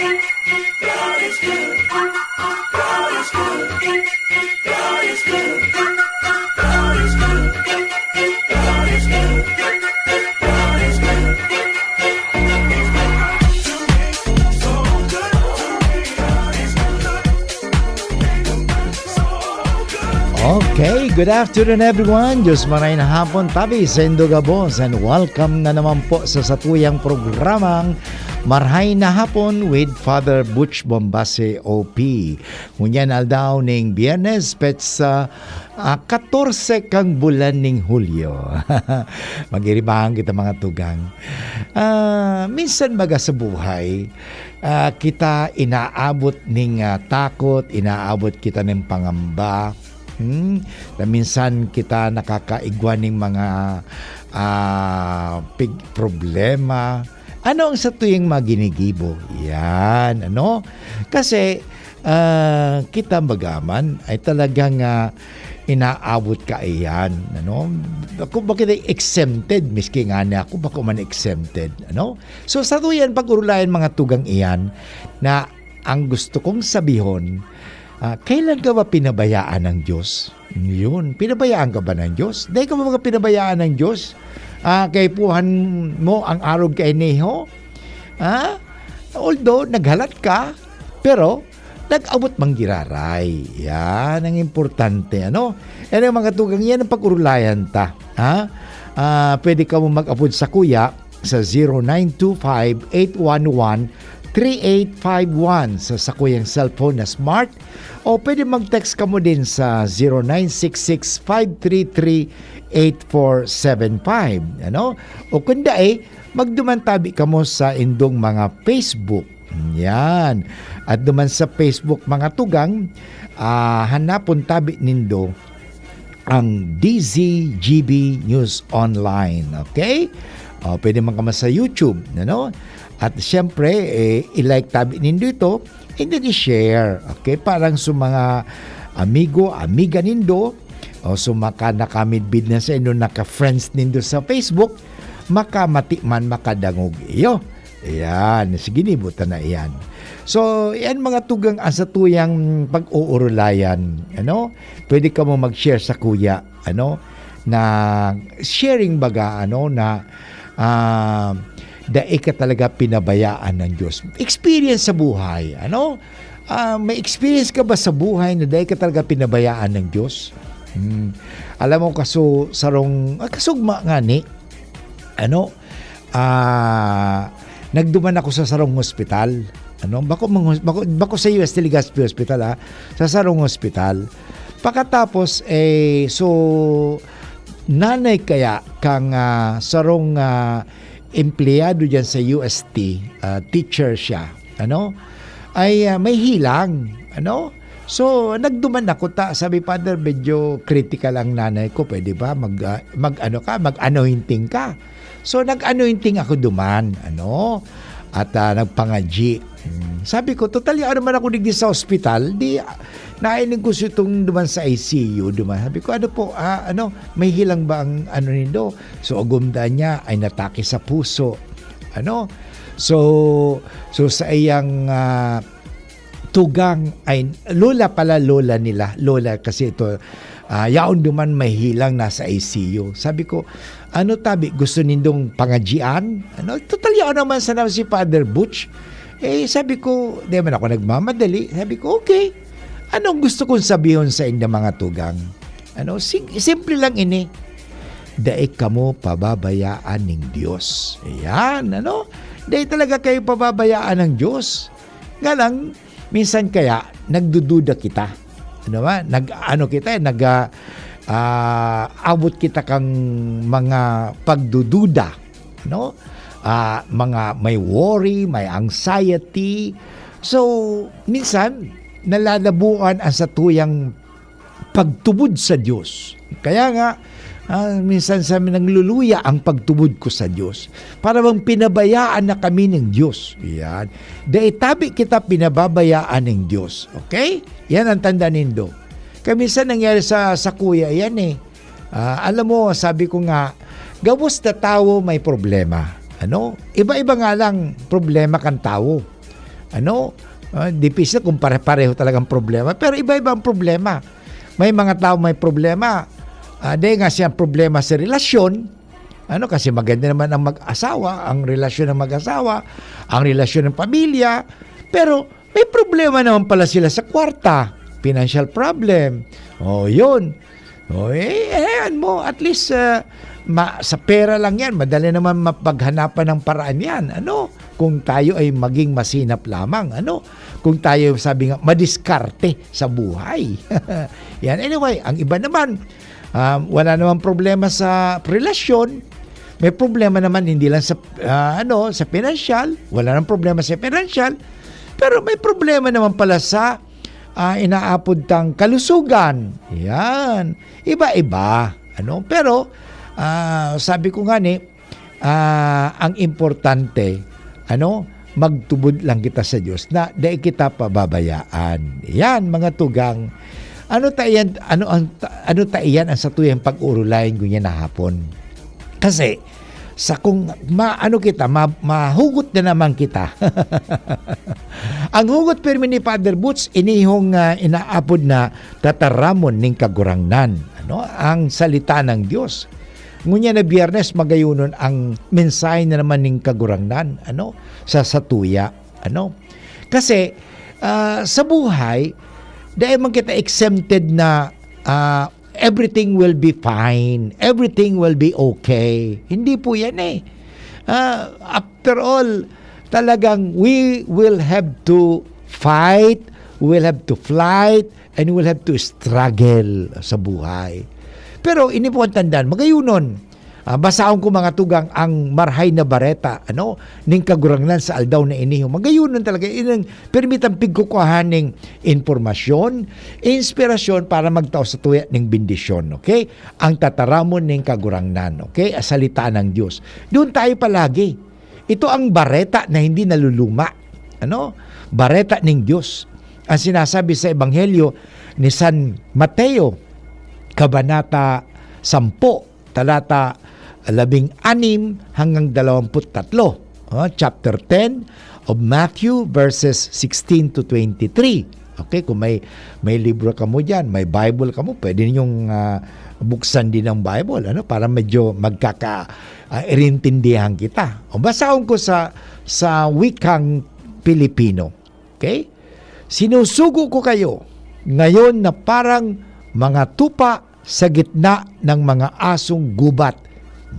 God is good. God is good. God is good. God is good. God is good. God is good. He's been good to me, so good to me. He's been good, so good. Okay, good afternoon everyone. Diyos maray na hapon tabi sa Indogabos and welcome na naman po sa satuyang programang Marhay na Hapon with Father Butch Bombase OP. Ngunyan aldaw ning Biyernes petsa 14 kang bulan ning Hulyo. Magiribahan kita mga tugang. Minsan baga sa buhay, kita inaabot ning takot, inaabot kita ng pangamba. Na minsan kita nakakaigwa ng mga problema. Ano ang sa tuyong maginigibo? Yan, ano? Kasi kita bagaman ay talagang inaabot ka iyan, ano? Ako bakit exempted, miski nga na ako, bako man exempted, ano? So sa tuyan pag-urulayan mga tugang iyan na ang gusto kong sabihon, kailan ka ba pinabayaan ng Diyos? Yun, pinabayaan ka ba ng Diyos? Dahil ka ba mga pinabayaan ng Diyos? Kay puhan mo ang arog kay Neho? Although, naghalat ka, pero nag-abot manggiraray. Yan ang importante, ano? Yan ang mga tugang yan ang pag-urulayan ta. Pwede ka mo mag-abot sa kuya sa 0925-811-3851 sa kuyang cellphone na smart, o pwede mag-text ka mo din sa 0966-533-8475, ano? O kunda magdumantabi ka mo sa indong mga Facebook. Yan. At duman sa Facebook mga tugang, hanapon tabi nindo ang DZGB News Online. Okay? Pwede man ka sa YouTube, ano? At siyempre, i-like tabi nindo ito, and then i-share. Okay? Parang sa mga amigo, amiga nindo, o sumaka nakamidbid na sa inyo, naka-friends nindo sa Facebook, makamati man makadangog iyo. Ayan, sige nibutan na iyan. So, yan mga tugang sa tuyang pag-uurulayan, ano? Pwede ka mo mag-share sa kuya, ano? Na sharing baga, ano? Na dahil ka talaga pinabayaan ng Diyos. Experience sa buhay, ano? May experience ka ba sa buhay na dahil ka talaga pinabayaan ng Diyos? Alam mo, kasugma nga ni, ano, nagduman ako sa Sarong Hospital. Ano, bako sa UST Legazpi Hospital, sa Sarong Hospital. Pagkatapos, so, nanay kaya kang sarong empleyado dyan sa UST, teacher siya, ano, ay may hilang, ano. So, nagduman ako sabi, Father, medyo critical ang nanay ko, pwede ba mag-anointing ka? So, nag-anointing ako duman, ano, at nagpangaji. Sabi ko, totally, naman ako digdi sa hospital, di, naining ko itong duman sa ICU, duman. Sabi ko, ano po, may hilang ba ang ano nindo? So, agumda niya ay natake sa puso, ano. So sa iyang tugang ay, lola nila, kasi ito, yaon duman may hilang nasa ICU. Sabi ko, ano tabi, gusto nindong pangajian? Ano, totally ako naman sa naman si Father Butch. Sabi ko, di man ako nagmamadali. Sabi ko, okay. Anong gusto kong sabihin sa inyo mga tugang? Ano, simple lang ini. Daig kamo pababayaan ng Diyos. Ayan, ano? Daig talaga kayo pababayaan ng Diyos. Nga lang, minsan kaya, nagdududa kita. Ano ba? Abot kita kang mga pagdududa, no? Mga may worry, may anxiety. So, minsan nalalabuan ang sa tuyang pagtubod sa Diyos. Kaya nga, minsan sa amin nagluluya ang pagtubod ko sa Diyos. Para bang pinabayaan na kami ng Diyos. Yan. Dahil tabi kita pinababayaan ng Diyos. Okay? Yan ang tanda nindo. Minsan nangyari sa kuya, yan alam mo, sabi ko nga, gawos na tao may problema. Ano? Iba-iba nga lang problema kan tao. Difícil kung pare-pareho talagang problema. Pero iba-iba ang problema. May mga tao may problema. Dahil nga siyang problema sa relasyon. Kasi maganda naman ang mag-asawa, ang relasyon ng mag-asawa, ang relasyon ng pamilya. Pero may problema naman pala sila sa kwarta. Financial problem. Yun. Ayan mo, at least sa pera lang yan, madali naman mapaghanapan ng paraan yan. Kung tayo ay maging masinap lamang. Kung tayo, sabi nga, madiskarte sa buhay. Yan. Anyway, ang iba naman, wala naman problema sa relasyon. May problema naman hindi lang sa sa financial. Wala nang problema sa financial. Pero may problema naman pala sa inaapod tang kalusugan. Yan. Iba-iba. Pero sabi ko nga ang importante, magtubod lang kita sa Diyos na dahil kita pababayaan. Yan, mga tugang. Ano tayan ang sa tuyang pag-urulayan ko niya na hapon. Kasi sa kung mahugot na naman kita. Ang hugot permi ni Father Boots inihong inaapod na tataramon ning kagurangnan. Ang salita ng Diyos. Ngunya na Biyernes magayunon ang mensahe na naman ning kagurangnan sa satuya. Kasi sa buhay dahil man kita exempted na everything will be fine, everything will be okay. Hindi po yan after all, talagang we will have to fight, we will have to flight, and we will have to struggle sa buhay. Pero ini po ang tandaan, magayunon. Basaon ko mga tugang ang marhay na bareta, ning kagurangnan sa aldaw na iniho. Magayunon talaga, inang permitang pigkukuhaning informasyon, inspirasyon para magtao sa tuya ning bendisyon, okay? Ang tataramon ning kagurangnan, okay? Salita ng Diyos. Doon tayo palagi. Ito ang bareta na hindi naluluma, Bareta ning Diyos. Ang sinasabi sa Ebanghelyo ni San Mateo, Kabanata 10, talata 16 hanggang 23. Chapter 10 of Matthew verses 16 to 23. Okay, kung may libro ka mo dyan, may Bible ka mo, pwede ninyong buksan din ang Bible, para medyo irintindihan kita. Basahin ko sa wikang Pilipino. Okay? Sinusugo ko kayo ngayon na parang mga tupa sa gitna ng mga asong gubat.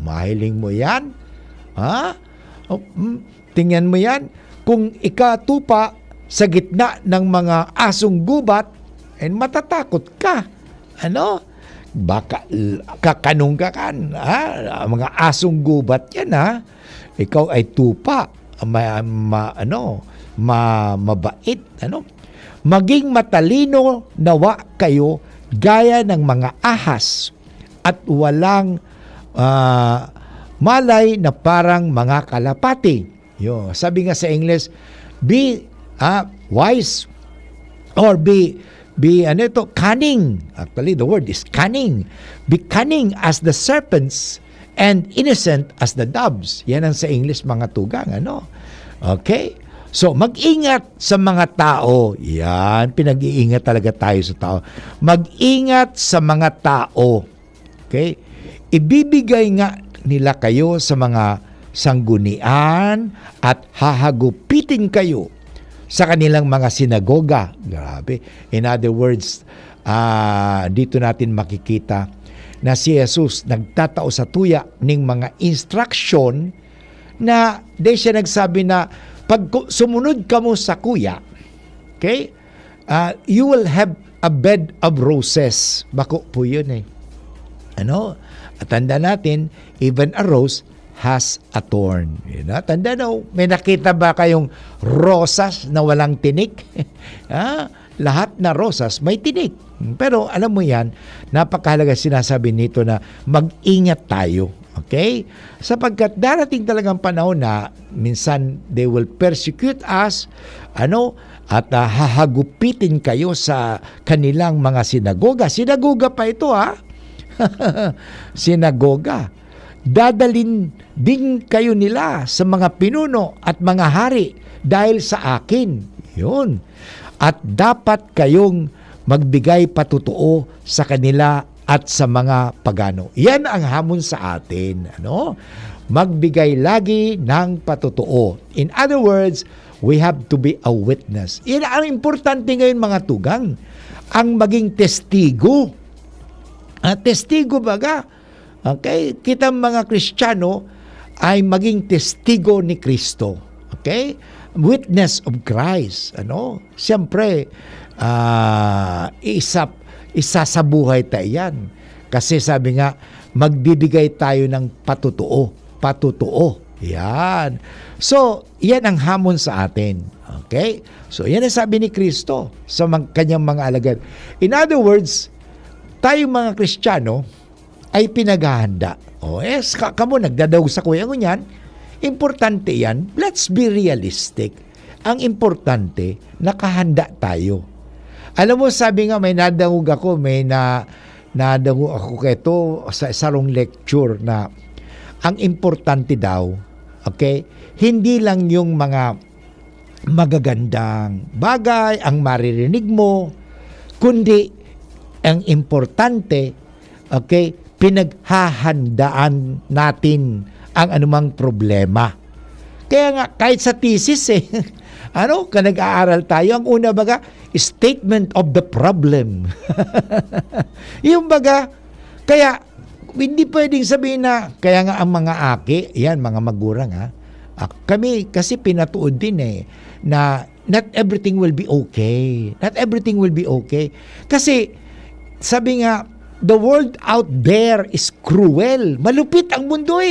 Mahiling mo yan? Tingnan mo yan? Kung ikatupa sa gitna ng mga asong gubat, matatakot ka. Baka kakanong ka kan. Mga asong gubat yan, Ikaw ay tupa. Mabait. Maging matalino nawa kayo gaya ng mga ahas at walang malay na parang mga kalapati. Sabi nga sa English, be wise or be cunning. Actually, the word is cunning. Be cunning as the serpents and innocent as the doves. Yan ang sa English, mga tugang. Okay? So, mag-ingat sa mga tao. Yan, pinag-iingat talaga tayo sa tao. Mag-ingat sa mga tao. Okay? Ibibigay nga nila kayo sa mga sanggunian at hahagupitin kayo sa kanilang mga sinagoga. Grabe. In other words, dito natin makikita na si Jesus nagtatao sa tuya ng mga instruction na di siya nagsabi na pag sumunod ka mo sa kuya, okay, you will have a bed of roses. Bako po yun At tanda natin, even a rose has a thorn. Tanda may nakita ba kayong rosas na walang tinik? Lahat na rosas may tinik. Pero alam mo yan, napakahalaga sinasabi nito na mag-ingat tayo. Okay? Sapagkat darating talagang panahon na minsan they will persecute us, at hahagupitin kayo sa kanilang mga sinagoga. Sinagoga pa ito, Sinagoga. Dadalin din kayo nila sa mga pinuno at mga hari dahil sa akin. Yun. At dapat kayong magbigay patotoo sa kanila at sa mga pagano. Yan ang hamon sa atin. Ano? Magbigay lagi ng patotoo. In other words, we have to be a witness. Yan ang importante ngayon mga tugang. Ang maging testigo. Testigo baga. Okay? Kita mga Kristiyano ay maging testigo ni Kristo. Okay? Witness of Christ. Ano? Siyempre, isa sa buhay tayo yan. Kasi sabi nga, magbibigay tayo ng patotoo. Patotoo. Yan. So, yan ang hamon sa atin. Okay? So, yan ang sabi ni Kristo sa kanyang mga alagad. In other words, tayong mga Kristiyano ay pinaghahanda. Kamo nagdadaw sa kuya ko yan. Importante yan. Let's be realistic. Ang importante, nakahanda tayo. Alam mo, sabi nga, may nadangog ako, nadangog ako keto sa sarong lecture na ang importante daw, okay, hindi lang yung mga magagandang bagay ang maririnig mo, kundi ang importante, okay, pinaghahandaan natin ang anumang problema. Kaya nga, kahit sa thesis nag-aaral tayo, ang una baga, statement of the problem. Yung baga, kaya, hindi pwedeng sabihin na, kaya nga ang mga aki, yan, mga magurang kami kasi pinatuod din na not everything will be okay. Not everything will be okay. Kasi, sabi nga, the world out there is cruel. Malupit ang mundo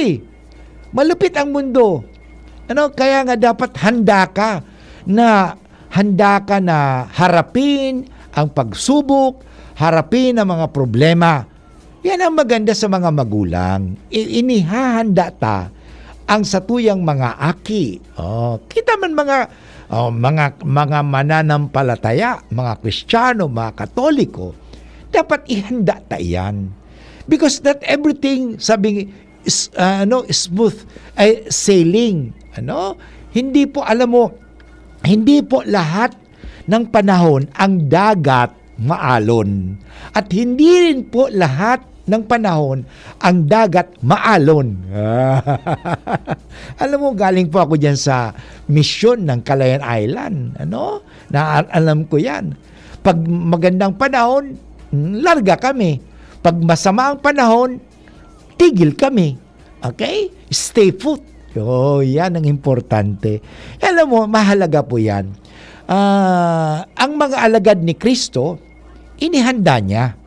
Malupit ang mundo. Kaya nga dapat handa ka na harapin ang pagsubok, harapin ang mga problema. Yan ang maganda sa mga magulang. Inihahanda ta ang satuyang mga aki. Kita man mga mananampalataya, mga Kristiyano, mga Katoliko, dapat ihanda ta yan. Because not everything, sabi is smooth sailing. Hindi po, alam mo, hindi po lahat ng panahon ang dagat maalon. At hindi rin po lahat ng panahon ang dagat maalon. Alam mo, galing po ako dyan sa misyon ng Calayan Island. Alam ko yan. Pag magandang panahon, larga kami. Pag masama ang panahon, tigil kami. Okay? Stay put. Yan ang importante. Alam mo, mahalaga po yan. Ang mga alagad ni Kristo, inihanda niya.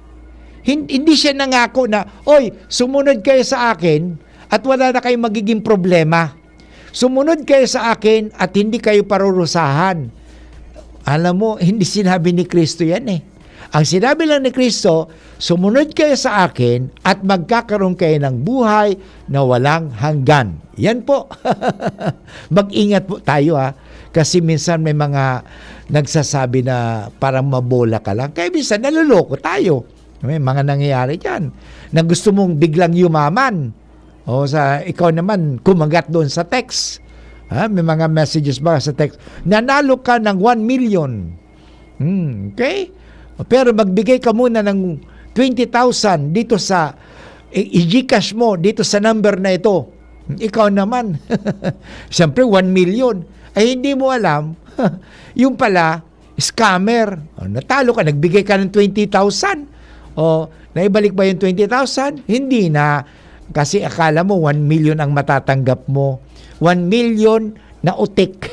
Hindi siya nangako na, oy, sumunod kayo sa akin at wala na kayong magiging problema. Sumunod kayo sa akin at hindi kayo parurusahan. Alam mo, hindi sinabi ni Kristo yan Ang sinabi lang ni Kristo, sumunod kayo sa akin at magkakaroon kayo ng buhay na walang hanggan. Yan po. Mag-ingat po tayo Kasi minsan may mga nagsasabi na parang mabola ka lang. Kaya minsan naluloko tayo. May mga nangyayari dyan. Na gusto mong biglang yumaman. Ikaw naman kumagat doon sa text. May mga messages ba sa text? Nanalo ka ng 1 million. Okay? Pero magbigay ka muna ng 20,000 dito sa i-Gcash mo dito sa number na ito. Ikaw naman. Siyempre 1 million. Ay hindi mo alam. Yung pala, scammer. Natalo ka, nagbigay ka ng 20,000. Naibalik ba yung 20,000? Hindi na. Kasi akala mo 1 million ang matatanggap mo. 1 million na utik.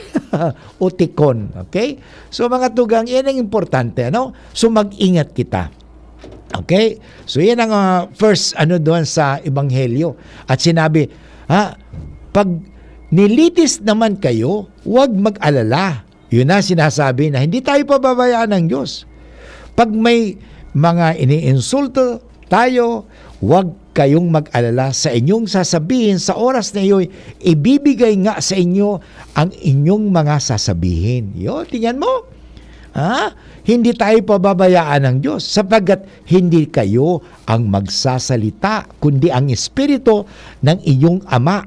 Utikon. Okay? So mga tugang, yan ang importante. So mag-ingat kita. Okay? So yan ang first doon sa Ebanghelyo. At sinabi, pag nilitis naman kayo, huwag mag-alala. Yun na sinasabi na hindi tayo pababayaan ng Diyos. Pag may mga iniinsulto tayo, huwag kayong mag-alala sa inyong sasabihin sa oras na iyon, ibibigay nga sa inyo ang inyong mga sasabihin. Tingnan mo. Hindi tayo pababayaan ng Diyos sapagkat hindi kayo ang magsasalita, kundi ang Espiritu ng inyong Ama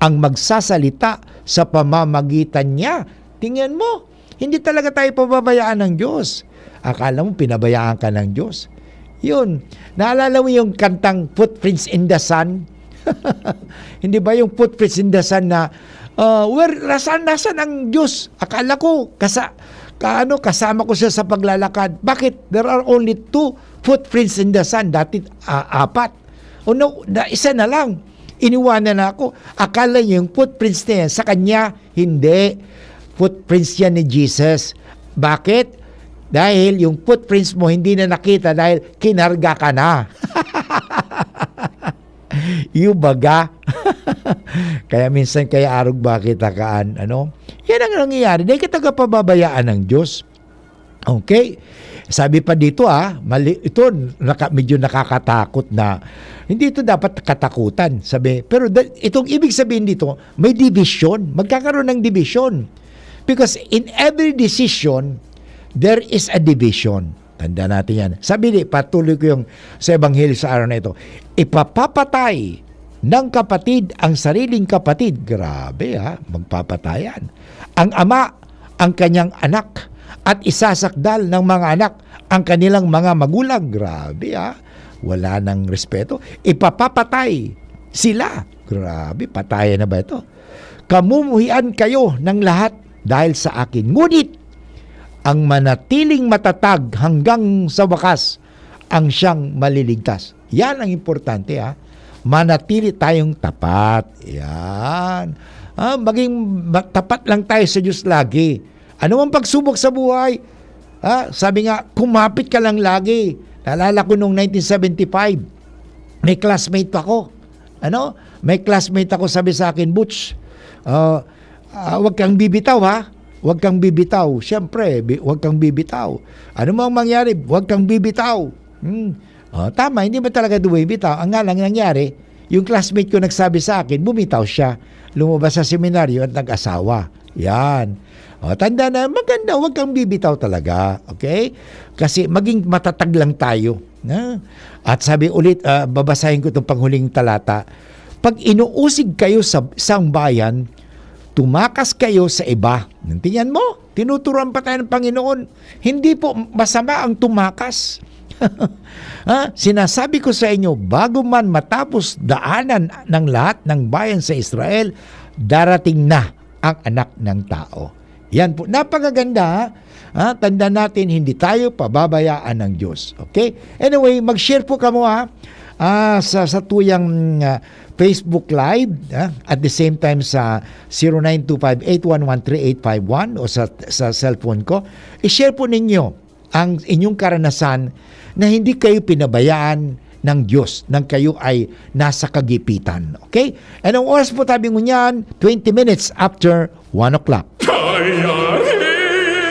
ang magsasalita sa pamamagitan niya Tingnan mo, hindi talaga tayo pababayaan ng Diyos. Akala mo pinabayaan ka ng Diyos. Yun. Naalala mo yung kantang Footprints in the Sun? Hindi ba yung Footprints in the Sun na nasan ang Diyos? Akala ko kasama ko siya sa paglalakad. Bakit? There are only 2 footprints in the sun. Dati 4. Isa na lang. Iniwanan na ako. Akala niyo yung footprints na yan, sa kanya, hindi. Footprints yan ni Jesus. Bakit? Dahil yung footprints mo hindi na nakita dahil kinarga ka na. Yung baga. Kaya minsan kaya arog bakit takaan. Yan ang nangyayari. Dahil kita pababayaan ng Diyos. Okay? Sabi pa dito ito medyo nakakatakot na hindi ito dapat katakutan. Pero itong ibig sabihin dito, may division. Magkakaroon ng division. Because in every decision, there is a division. Tanda natin yan. Patuloy ko yung sa Ebanghelyo sa araw na ito. Ipapapatay ng kapatid ang sariling kapatid. Grabe magpapatayan. Ang ama, ang kanyang anak. At isasakdal ng mga anak ang kanilang mga magulang. Grabe wala nang respeto. Ipapapatay sila. Grabe, patayan na ba ito? Kamumuhian kayo ng lahat dahil sa akin. Ngunit, ang manatiling matatag hanggang sa wakas ang siyang maliligtas. Yan ang importante Manatili tayong tapat. Yan. Maging tapat lang tayo sa Diyos lagi. Ano mang pagsubok sa buhay, sabi nga, kumapit ka lang lagi. Naalala ko noong 1975, may classmate ako. May classmate ako, sabi sa akin, Butch, huwag kang bibitaw Huwag kang bibitaw. Siyempre, huwag kang bibitaw. Ano mang mangyari, huwag kang bibitaw. Tama, hindi ba talaga bumibitaw? Ang nga lang nangyari, yung classmate ko nagsabi sa akin, bumitaw siya. Lumabas sa seminaryo at nag-asawa. Yan. Tanda na, maganda, huwag kang bibitaw talaga. Okay? Kasi maging matatag lang tayo. At sabi ulit, babasahin ko itong panghuling talata. Pag inuusig kayo sa isang bayan, tumakas kayo sa iba. Tingnan mo, tinuturuan pa tayo ng Panginoon. Hindi po masama ang tumakas. Sinasabi ko sa inyo, bago man matapos daanan ng lahat ng bayan sa Israel, darating na ang anak ng tao. Yan po, napakaganda. Tanda natin, hindi tayo pababayaan ng Diyos. Okay? Anyway, mag-share po kamo sa tuyang Facebook Live at the same time sa 0925-811-3851 o sa cellphone ko. I-share po ninyo ang inyong karanasan na hindi kayo pinabayaan ng Diyos nang kayo ay nasa kagipitan. Okay? Anong oras po tabi mo niyan? 20 minutes after 1 o'clock.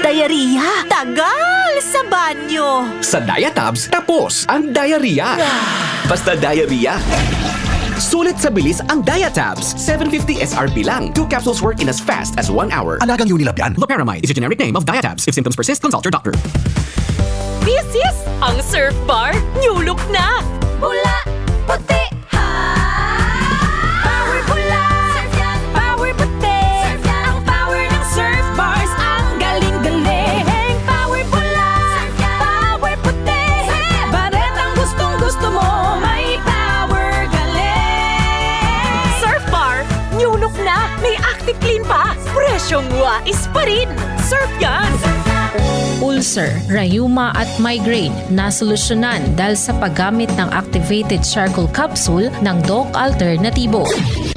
Diarrhea! Tagal sa banyo! Sa Diatabs, tapos ang diarrhea. Basta diarrhea. Sulit sa bilis ang Diatabs. 750 SRP lang. 2 capsules work in as fast as 1 hour. Alagang Unilab yan. Loperamide is a generic name of Diatabs. If symptoms persist, consult your doctor. This is ang Surf Bar New Look na! Bula, puti, power bula, surf yan, power puti, surf yan, ang power ng Surf Bars, ang galing-galing. Power bula, surf yan, power puti, baret ang gustong-gusto mo, may power galing. Surf Bar New Look na, may Active Clean pa, presyong wais pa rin. Surf yan! Ulcer, rayuma at migraine na solusyonan dahil sa paggamit ng activated charcoal capsule ng Doc Alternativo.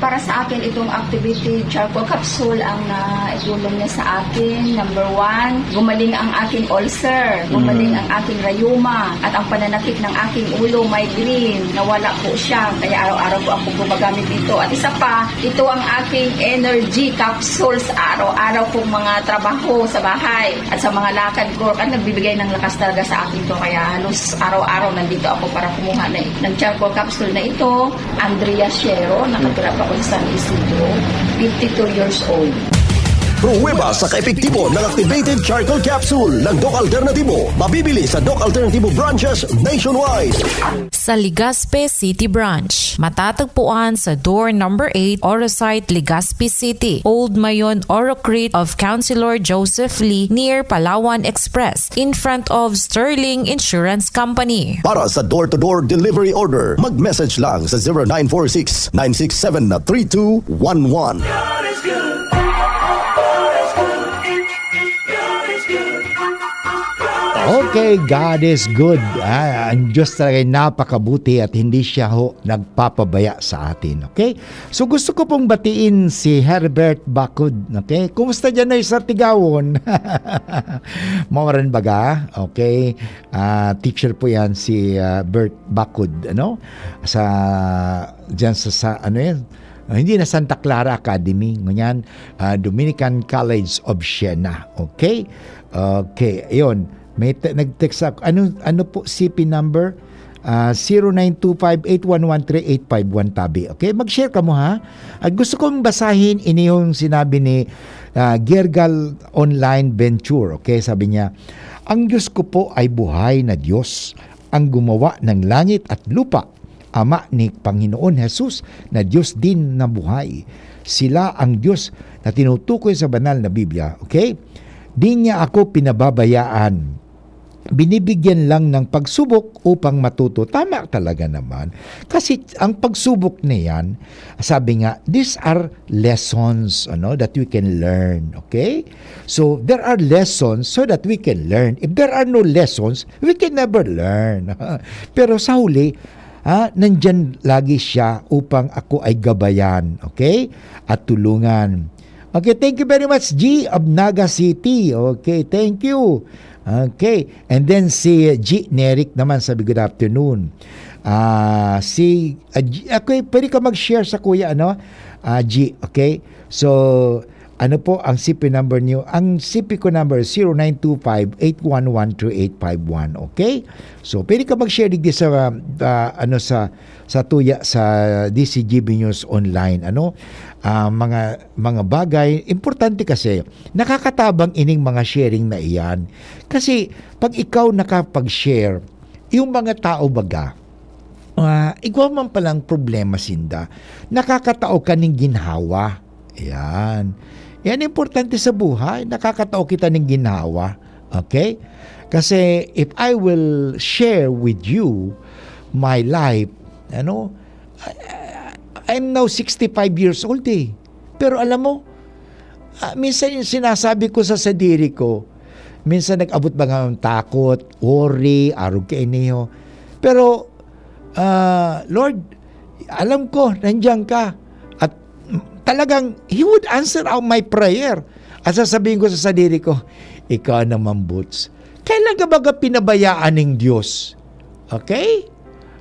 Para sa akin, itong activated charcoal capsule ang naitulong niya sa akin. Number 1, gumaling ang aking ulcer, gumaling ang aking rayuma, at ang pananakit ng aking ulo, migraine, nawala po siya. Kaya araw-araw po ako gumagamit dito. At isa pa, ito ang aking energy capsules araw-araw kong mga trabaho sa bahay at sa mga lakad ko. At nagbibigay ng lakas talaga sa akin to. Kaya halos araw-araw nandito ako para kumuha ng charcoal capsule na ito. Andrea Shero, nakatira pa ako sa San Isidro, 52 years old. Pruweba sa kaepektibo ng Activated Charcoal Capsule ng Doc Alternativo. Mabibili sa Doc Alternativo branches nationwide. Sa Legazpi City Branch, matatagpuan sa door number 8, Orosite, Legazpi City, Old Mayon Orocrete of Councilor Joseph Lee near Palawan Express in front of Sterling Insurance Company. Para sa door-to-door delivery order, mag-message lang sa 0946-967-3211. God is good. God is good. God is good. Okay, God is good. Ang Diyos talaga ay napakabuti at hindi siya nagpapabaya sa atin. Okay? So gusto ko pong batiin si Herbert Bacud. Okay? Kumusta dyan ay sa Tigawon? Mawaran baga? Okay? Teacher po yan si Bert Bacud. Ano? Dyan sa ano yan? Hindi na Santa Clara Academy. Ngunyan, Dominican College of Siena. Okay? Okay, ayun. May nag-text ako. Ano po CP number? 0925-811-3851 tabi. Okay, mag-share ka mo ha. At gusto kong basahin ini yung sinabi ni Gergal Online Venture. Okay, sabi niya, ang Diyos ko po ay buhay na Diyos, ang gumawa ng langit at lupa. Ama ni Panginoon Jesus na Diyos din na buhay. Sila ang Diyos na tinutukoy sa banal na Biblia. Okay? Di niya ako pinababayaan. Binibigyan lang ng pagsubok upang matuto. Tama talaga naman. Kasi ang pagsubok na yan, sabi nga, these are lessons that we can learn. Okay? So, there are lessons so that we can learn. If there are no lessons, we can never learn. Pero sa huli, nandyan lagi siya upang ako ay gabayan. Okay? At tulungan. Okay, thank you very much, G of Naga City. Okay, thank you. Okay, and then si G. Nerik naman sabi good afternoon. Okay, pwede ka mag-share sa kuya, G, okay? So, ano po ang CP number niyo? Ang CP ko number 0925-811-3851, okay? So, pwede ka mag-share digdi sa, sa tuya sa DCGB News Online, mga bagay. Importante kasi, nakakatabang ining mga sharing na iyan. Kasi, pag ikaw nakapag-share, yung mga tao baga, ikaw man palang problema sinda, nakakatao ka ng ginhawa. Yan. Yan importante sa buhay. Nakakatao kita ng ginhawa. Okay? Kasi if I will share with you my life, I'm now 65 years old eh. Pero alam mo, minsan yung sinasabi ko sa sadiri ko, minsan nag-abot ba nga ng takot, worry, arog ka iniyo. Pero, Lord, alam ko, nandiyan ka. At talagang, He would answer out my prayer. At sasabihin ko sa sadiri ko, ikaw naman, Boots, kailan ka baga pinabayaan ng Diyos? Okay?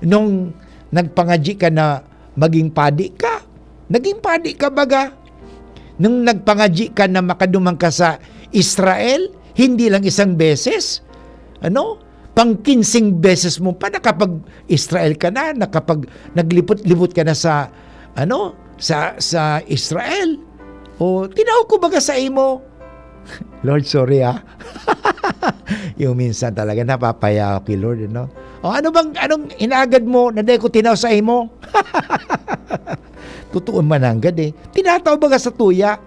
Nung nagpangadji ka na maging padi ka, naging padi ka baga? Nung nagpangadji ka na makadumang ka sa Israel, hindi lang isang beses, pang-15 beses mo pa nakapag-Israel ka na, naglipot-libot ka na sa Israel. O tinaw ko baga sa imo? Lord, sorry yung minsan talaga napapaya ako kay Lord, O anong inagad mo na ko tinaw sa imo? Totoo man anggad Tinataw baga sa tuya.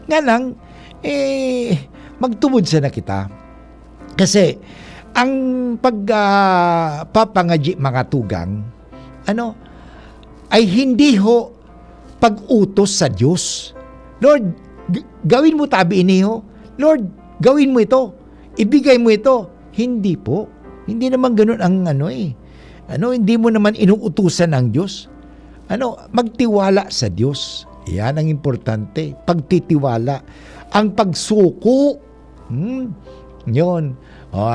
Nga lang, magtubod sa na kita. Kasi, ang pagpapangadji mga tugang, ay hindi ho pag-utos sa Diyos. Lord, gawin mo tabi iniho. Lord, gawin mo ito. Ibigay mo ito. Hindi po. Hindi naman ganun ang hindi mo naman inuutusan ng Diyos. Magtiwala sa Diyos. Yan ang importante. Pagtitiwala. Ang pagsuko. Yun.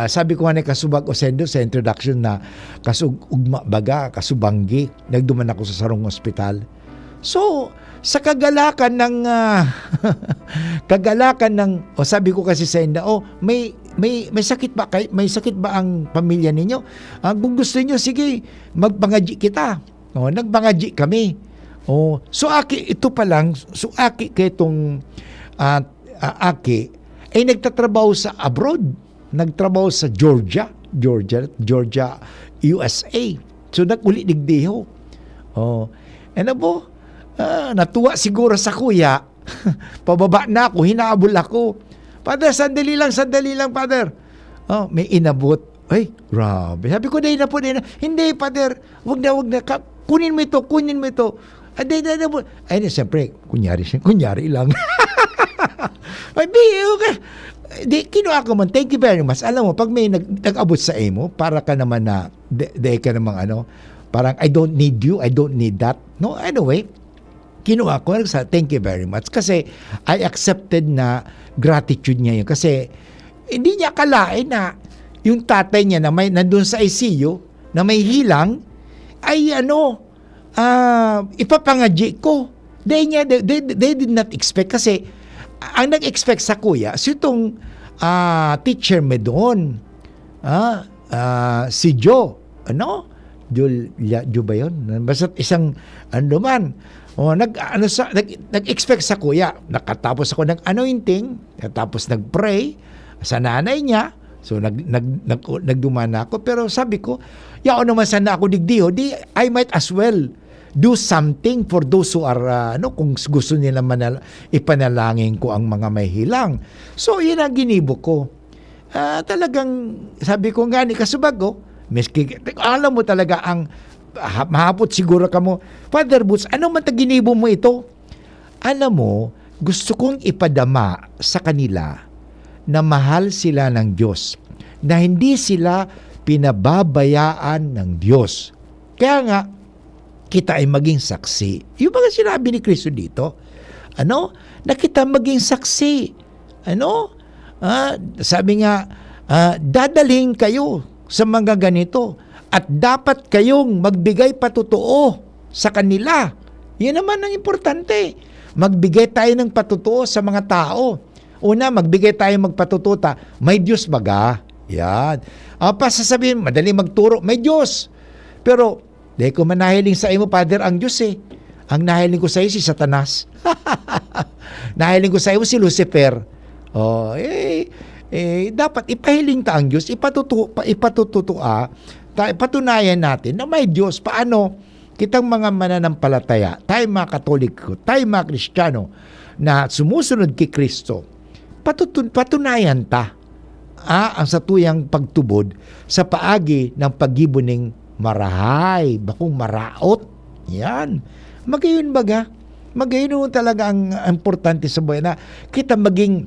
Sabi ko nga kasubag o sendo sa introduction na kasugma baga, kasubanggi. Nagduman ako sa Sarong Hospital. So, sa kagalakan ng sabi ko kasi sa inyo, may sakit ba ang pamilya ninyo? Kung gusto niyo, sige, magpangadji kita. Nagpangadji kami. So aki ito pa lang, so aki kay itong aki ay nagtatrabaho sa abroad. Nagtrabaho sa Georgia, USA. So naguli digdiho. Oh. Ano po? Natuwa siguro sa kuya. Pababa na ako, hinaabol ako. Father, sandali lang, Father. Oh, may inabot. Ay, grabe. Sabi ko, dahil na po. Hindi, Father. Wag na. Kunin mo ito. Ay, siyempre, kunyari lang. Ay, kinuha ko man. Thank you very much. Alam mo, pag may nag-abot sa emo, para ka naman na, ka namang parang, I don't need you, I don't need that. No, anyway, kinuha ko, thank you very much. Kasi, I accepted na gratitude niya yun. Kasi, hindi niya akalain na yung tatay niya na nandun sa ICU, na may hilang, ay ipapangadji ko. They did not expect. Kasi, ang nag-expect sa kuya, itong teacher me doon, si Joe, Jo ba yun? Basta isang nag-expect sa kuya. Nakatapos ako ng anointing, tapos nag-pray sa nanay niya. So nagdumana ako, pero sabi ko, yao naman sana ako digdiho, I might as well do something for those who are kung gusto nila ipanalangin ko ang mga may hilang. So yun ang ginibo ko. Talagang sabi ko nga ni Kasubago, miski alam mo talaga ang mahapot siguro ka mo, Father Boots, ano man ginibo mo ito? Alam mo, gusto kong ipadama sa kanila na mahal sila ng Diyos, na hindi sila pinababayaan ng Diyos. Kaya nga, kita ay maging saksi. Yung mga sinabi ni Kristo dito, na kita maging saksi. Sabi nga, dadalhin kayo sa mga ganito at dapat kayong magbigay patotoo sa kanila. Yan naman ang importante. Magbigay tayo ng patotoo sa mga tao. Una, magbigay tayo magpatotoo may Diyos baga? Yan. Sasabihin, madali magturo, may Diyos. Pero, dahil ko manahiling sa iyo, Father, ang Diyos Ang nahiling ko sa iyo si Satanas. Nahiling ko sa iyo si Lucifer. Dapat ipahiling ta ang Diyos, patunayan natin na may Diyos. Paano? Kitang mga mananampalataya, tayo mga Katoliko, tayo mga Kristiyano na sumusunod kay Kristo, patunayan ta ang satuyang pagtubod sa paagi ng paggibuning marahay, bakong maraot. Yan. Magayon baga. Magayon talaga ang importante sa buhay na kita maging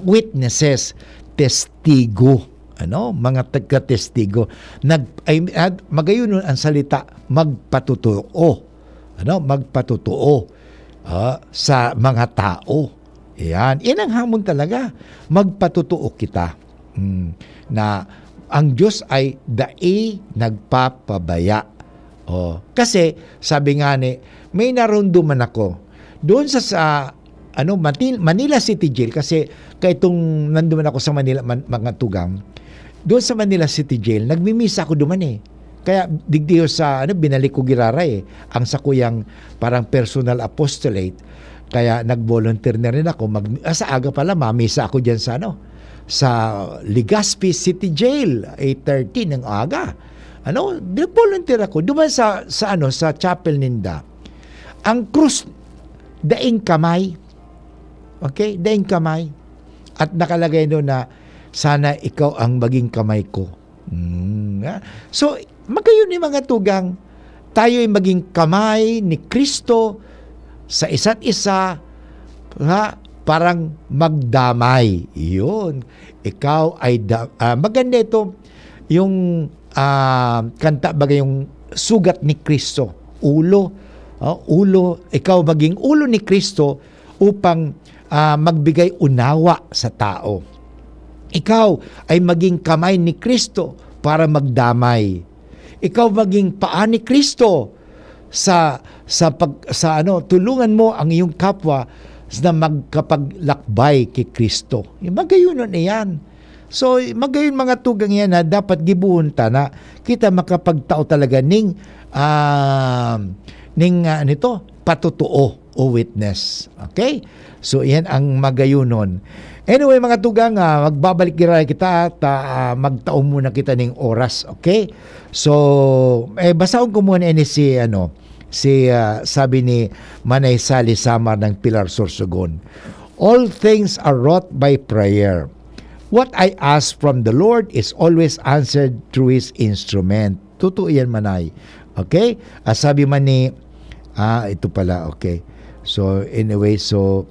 witnesses, testigo. Mga taga-testigo. Magayon ang salita, magpatotoo. Magpatotoo sa mga tao. Yan. Yan ang hamon talaga. Magpatotoo kita. Na ang Diyos ay nagpapabaya. Kasi, sabi nga may narunduman ako. Doon sa Manila City Jail, kasi kaitong nanduman ako sa Manila, mga tugang, doon sa Manila City Jail, nagmimisa ako duman Kaya digdiyo sa, binalik ko girara ang sakuyang parang personal apostolate. Kaya nag-volunteer na rin ako. Sa aga pala, mamisa ako dyan sa sa Legazpi City Jail, 8:30 ng aga. Nag-volunteer ako. Duman sa chapel ninda. Ang krus, daing kamay. Okay? Daing kamay. At nakalagay doon na, sana ikaw ang maging kamay ko. So, magayon ni mga tugang, tayo ay maging kamay ni Kristo sa isa't isa, parang magdamay. Yun. Ikaw ay, maganda ito, yung kanta bagay yung sugat ni Kristo. Ulo, ikaw maging ulo ni Kristo upang magbigay unawa sa tao. Ikaw ay maging kamay ni Kristo para magdamay. Ikaw maging paa ni Kristo sa tulungan mo ang iyong kapwa na magkapaglakbay kay Kristo. Magayon na yan. So, magayon mga tugang yan na dapat gibuhon ta na kita makapagtao talaga ning patotoo o witness. Okay? So yan ang magayunon. Anyway mga tugang, magbabalik kita at magtaon muna kita ng oras, okay? So basaon ko muna ini si sabi ni Manay Sally Samar ng Pilar Sorsogon. All things are wrought by prayer. What I ask from the Lord is always answered through His instrument. Totoo yan, Manay. Okay? Sabi man ni, ito pala, okay. So, anyway, sa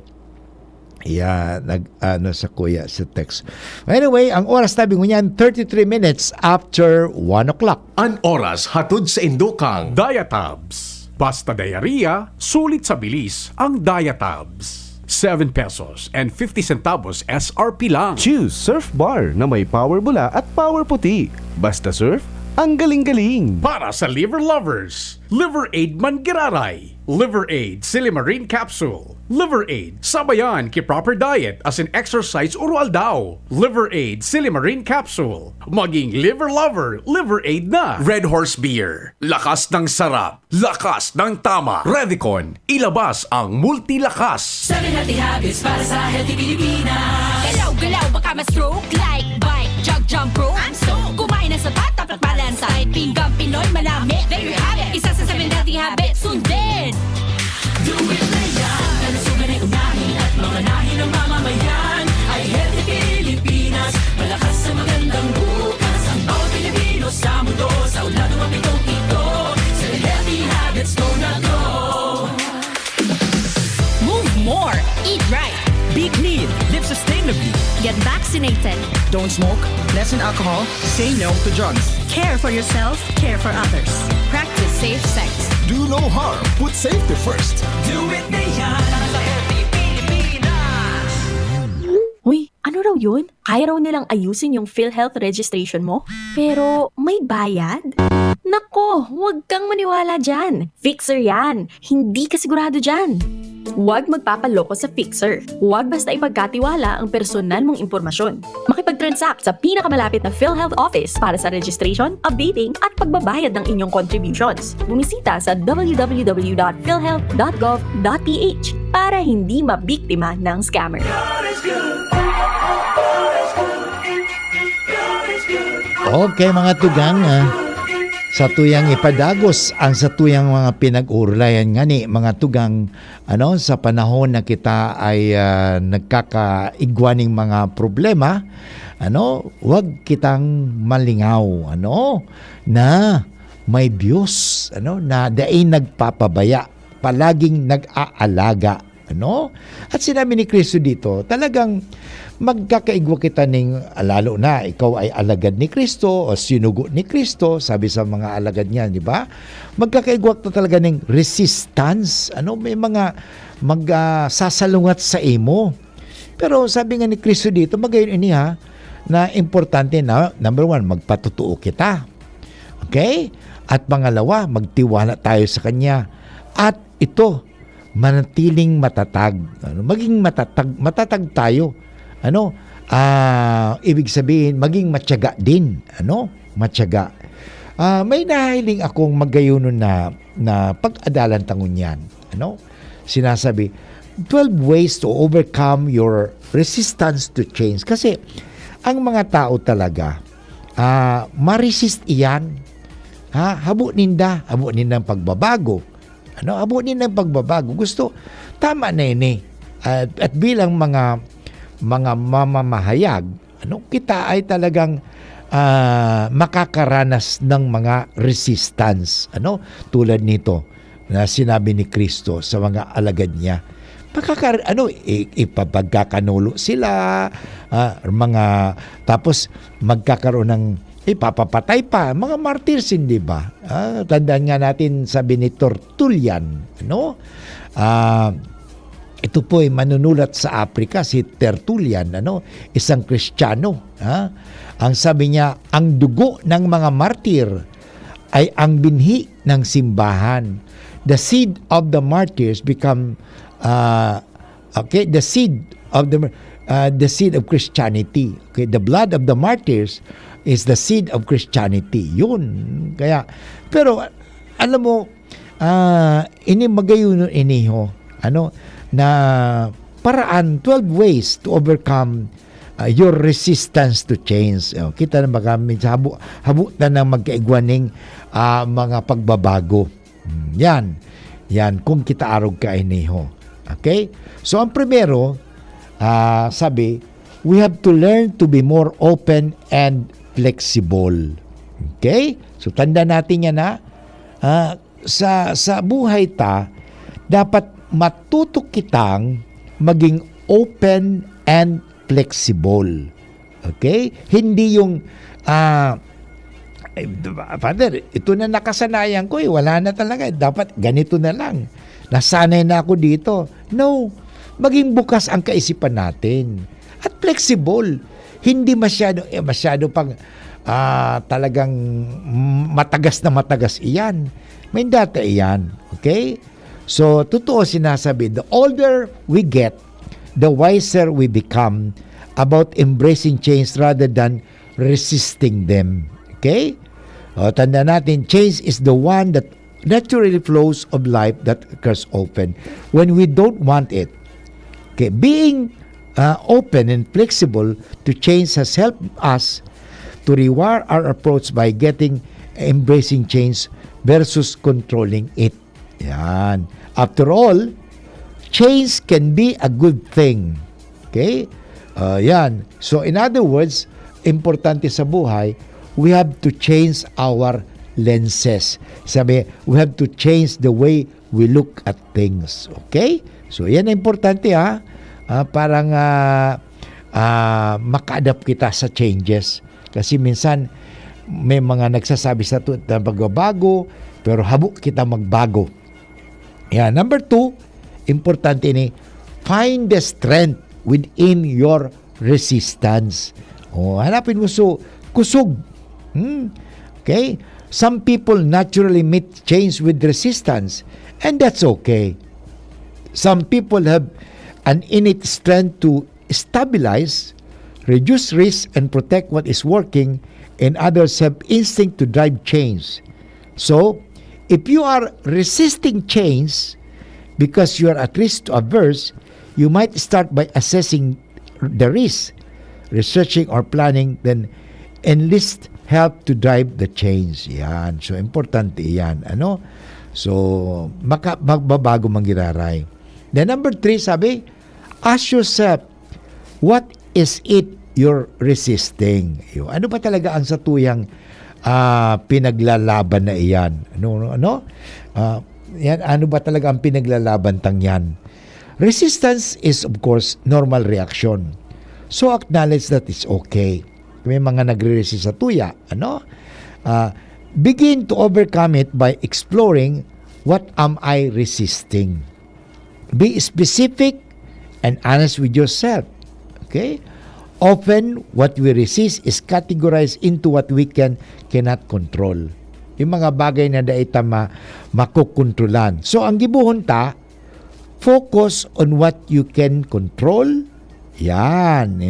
kuya, sa text. Anyway, ang oras tabi ko niyan, 33 minutes after 1 o'clock. An oras hatod sa Indukang Diatabs. Basta diarrhea, sulit sa bilis ang Diatabs. 7 pesos and 50 centavos SRP lang. Choose Surf Bar na may power bula at power puti. Basta surf, ang galing-galing. Para sa liver lovers, Liver Aid Mangiraray, Liver Aid Silimarine Capsule, Liver Aid sabayan ki proper diet as in exercise oral daw. Liver Aid Silimarine Capsule, maging liver lover, Liver Aid na. Red Horse Beer, lakas ng sarap, lakas ng tama. Revicon, ilabas ang multilakas. 7 healthy habits para sa healthy Pilipinas. Galaw-galaw baka ma-stroke. Like, bike, jog, jump, rope. I'm so kumain ng sapat, dapat balance. Kahit pinggang Pinoy, malami. There you have it. Isa sa 7 healthy habits. Sundin. Do it na yan. Kalusugan ay unahin at mga nahi ng mamamayan. Ay healthy Pilipinas. Malakas sa magandang bukas. Ang bawat Pilipino sa mundo. Sa ulado ang pitong ito. 7 healthy habits, go na go. Move more. Eat right. Be clean, live sustainably. Get vaccinated. Don't smoke, lessen alcohol, say no to drugs. Care for yourself, care for others. Practice safe sex. Do no harm. Put safety first. Do it na yan para sa healthy Pilipinas. Uy, ano raw yun? Kaya raw nilang ayusin yung PhilHealth registration mo? Pero may bayad? Nako, huwag kang maniwala dyan. Fixer yan. Hindi ka sigurado dyan. Huwag magpapaloko sa Fixer. Huwag basta ipagkatiwala ang personal mong impormasyon. Makipag-transact sa pinakamalapit na PhilHealth office para sa registration, updating at pagbabayad ng inyong contributions. Bumisita sa www.philhealth.gov.ph para hindi mabiktima ng scammer. Okay mga tugang, sa tuyang ipadagos ang sa tuyang mga pinag-urlayan ngani mga tugang sa panahon na kita ay nagkakaigwaning mga problema, wag kitang malingaw na may Diyos na daing nagpapabaya, palaging nag-aalaga. At sinabi ni Kristo dito, talagang magkakaigwa kita lalo na ikaw ay alagad ni Kristo o sinugo ni Kristo, sabi sa mga alagad niya, di ba? Magkakaigwa ka talaga ng resistance. May mga magsasalungat sa imo. Pero sabi nga ni Kristo dito, magayon ini na importante na, number 1, magpatutuo kita. Okay? At pangalawa, magtiwala tayo sa Kanya. At ito, manatiling matatag. Maging matatag tayo. Ibig sabihin, maging matyaga din. Matyaga. May nahiling akong magayunon na pag-adalan tangon yan. Sinasabi, 12 ways to overcome your resistance to change. Kasi, ang mga tao talaga, ma-resist iyan. Habunin ng pagbabago. Habunin ng pagbabago. Gusto, tama na yun At bilang mga mamamahayag, kita ay talagang makakaranas ng mga resistance. Tulad nito na sinabi ni Kristo sa mga alagad niya. Ipapagkakanulo sila, tapos magkakaroon ng ipapapatay pa, mga martyrs, hindi ba? Tandaan nga natin, sabi ni Tertullian, ito po ay manunulat sa Africa, si Tertullian, isang Kristiyano. Ang sabi niya, ang dugo ng mga martir ay ang binhi ng simbahan. The seed of the martyrs become the seed of Christianity. Okay, the blood of the martyrs is the seed of Christianity. Yun. Kaya, pero alam mo, ini magayon iniho, na paraan, 12 ways to overcome your resistance to change. Kita na minsan habutan ng magkaigwaning mga pagbabago. Yan kung kita arog ka iniho. Okay? So ang primero, sabi, we have to learn to be more open and flexible. Okay? So tanda natin yan sa buhay dapat matuto kitang maging open and flexible. Okay? Hindi yung Father, ito na nakasanayan ko wala na talaga. Dapat ganito na lang. Nasanay na ako dito. No. Maging bukas ang kaisipan natin. At flexible. Hindi masyado pang talagang matagas na matagas iyan. May data iyan. Okay? So, totoo sinasabi, the older we get, the wiser we become about embracing change rather than resisting them. Okay? Tanda natin, change is the one that naturally flows of life that occurs open when we don't want it. Okay? Being open and flexible to change has helped us to rewire our approach by embracing change versus controlling it. Yan. After all, change can be a good thing. Okay? Yan. So, in other words, importante sa buhay, we have to change our lenses. Sabi, we have to change the way we look at things. Okay? So, yan ang importante parang maka-adapt kita sa changes. Kasi minsan, may mga nagsasabi sa na magbabago, pero habok kita magbago. Yan. Number 2, importante ni, find the strength within your resistance. Hanapin mo kusog. Okay? Some people naturally meet change with resistance, and that's okay. Some people have an innate strength to stabilize, reduce risk, and protect what is working, and others have instinct to drive change. So, if you are resisting change because you are at risk to averse, you might start by assessing the risk, researching or planning, then enlist help to drive the change. Yan. So, importante yan. So, magbabago manggiraray. Then, number 3, sabi, ask yourself, what is it you're resisting? Ano ba talaga ang satuyang pinaglalaban na iyan? Yan, ano ba talaga ang pinaglalaban tang yan? Resistance is, of course, normal reaction. So, acknowledge that it's okay. May mga nagre-resist sa tuya. Begin to overcome it by exploring, what am I resisting? Be specific and honest with yourself. Okay? Often, what we resist is categorized into what we cannot control. Yung mga bagay na daita makukontrolan. So, ang gibuhon focus on what you can control. Yan.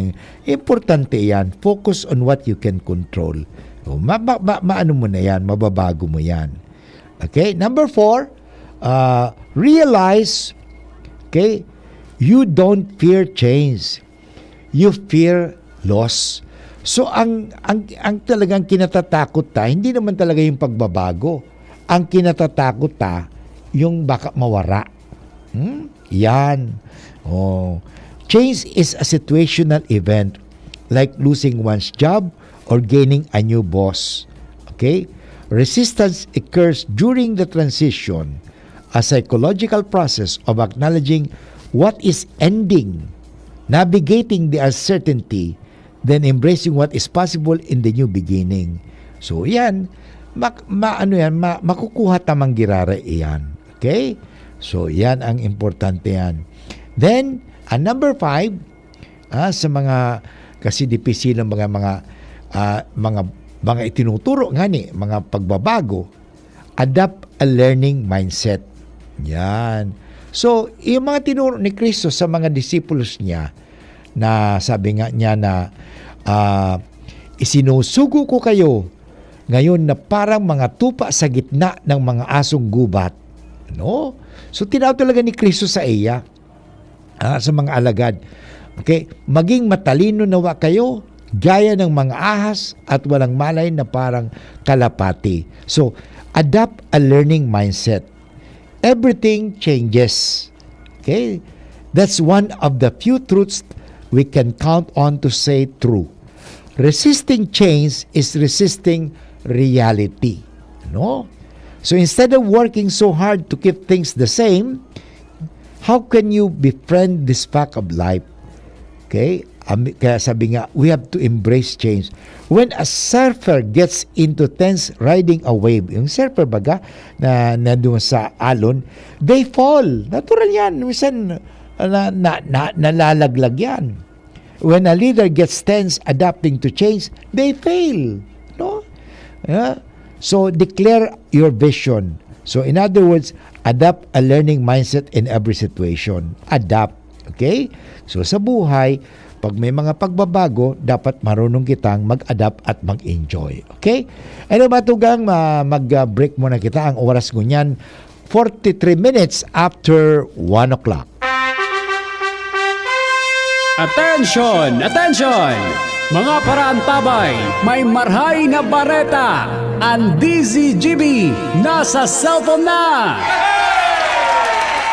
Importante yan. Focus on what you can control. Maano mo na yan. Mababago mo yan. Okay? Number 4, realize, okay, you don't fear change. You fear loss. So, ang talagang kinatatakot hindi naman talaga yung pagbabago. Ang kinatatakot yung baka mawara. Yan. Change is a situational event like losing one's job or gaining a new boss. Okay? Resistance occurs during the transition, a psychological process of acknowledging what is ending, navigating the uncertainty, then embracing what is possible in the new beginning. So, yan. Makukuha tamang girara iyan. Okay? So, yan ang importante yan. Then, number 5, sa mga, kasi dipisi ng mga itinuturo nga mga pagbabago, adapt a learning mindset. Yan. So, yung mga tinuro ni Kristo sa mga disciples niya, na sabi nga niya na, isinusugo ko kayo ngayon na parang mga tupa sa gitna ng mga asong gubat. So, tinawag talaga ni Kristo sa iya. sa mga alagad. Okay? Maging matalino nawa kayo, gaya ng mga ahas at walang malay na parang kalapati. So, adopt a learning mindset. Everything changes. Okay? That's one of the few truths we can count on to say true. Resisting change is resisting reality. No? So instead of working so hard to keep things the same, how can you befriend this fact of life? Okay? Kaya sabi nga, we have to embrace change. When a surfer gets into tense riding a wave, yung surfer baga na doon sa alon, they fall. Natural yan. Minsan, nalalaglag yan. When a leader gets tense adapting to change, they fail. No? Yeah? So, declare your vision. So, in other words, adapt a learning mindset in every situation. Adapt. Okay? So, sa buhay, pag may mga pagbabago, dapat marunong kitang mag-adapt at mag-enjoy. Okay? Ano ba tugang mag-break muna kita? Ang oras ko niyan, 43 minutes after 1 o'clock. Attention! Attention! Mga paraantabay, may marhay na bareta. Ang DZGB nasa cellphone na!